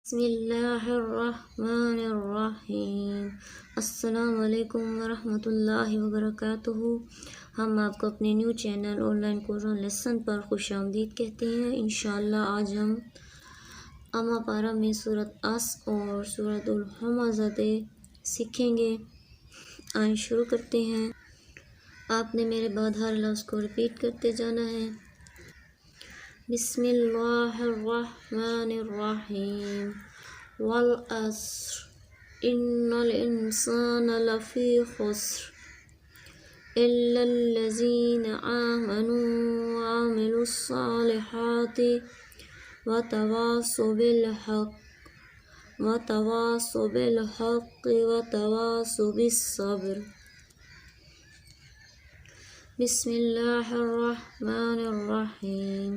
بسم اللہ الرحمن الرحیم۔ السلام علیکم ورحمۃ اللہ وبرکاتہ۔ ہم آپ کو اپنے new channel online Quran lesson پر خوش آمدید کہتے ہیں۔ انشاءاللہ آج ہم اما پارہ میں سورۃ اس اور سورۃ الہمزہ سیکھیں گے۔ آئیں شروع کرتے ہیں۔ آپ نے میرے بعد ہر لفظ کو ریپیٹ کرتے جانا ہے۔ بسم اللہ الرحمن الرحیم۔ والعصر ان الانسان لفی خسر الا الذین آمنوا وعملوا الصالحات وتواصوا بالحق وتواصوا بالصبر۔ بسم اللہ الرحمن الرحیم۔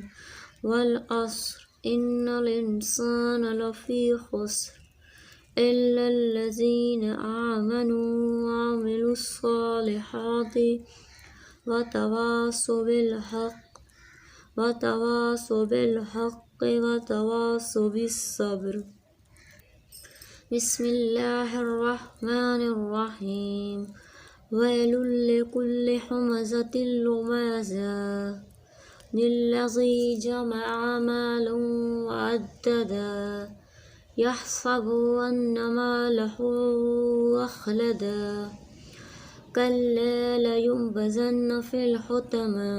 والعصر ان الانسان لفی خسر الا الذین آمنوا وعملوا الصالحات وتواصوا بالحق وتواصوا بالصبر۔ بسم اللہ الرحمن الرحیم۔ ویل لکل ہمزۃ لمزہ الذی جمع مالا وعددا یحسب ان مالہ اخلدا کلا لینبذن فی الحطمہ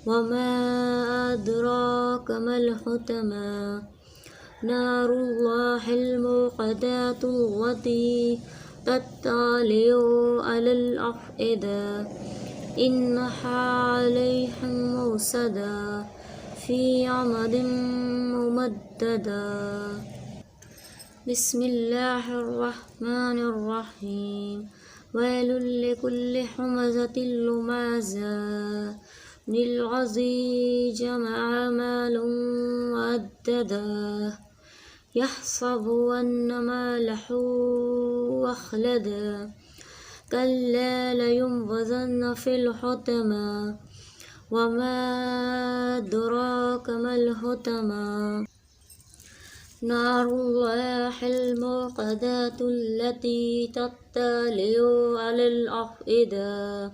وما ادراک ما الحطمہ نار اللہ الموقدۃ التی تطلع علی الافئدہ انہا علیہم موصدہ فی عمد ممددہ۔ بسم اللہ الرحمن الرحیم۔ ویل لکل ہمزۃ لمزہ الذی جمع مالا وعددا یحسب ان مالہ اخلدا کلا لینبذن فی الحطمہ وما ادراک ما الحطمہ نار اللہ الموقدۃ التی تطلع علی الافئدہ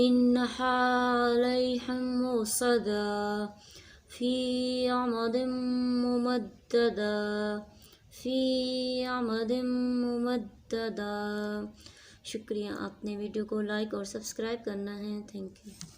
انہا علیہم موصدہ فی عمد ممددہ۔ شکریہ۔ آپ نے ویڈیو کو لائک اور سبسکرائب کرنا ہے۔ Thank you.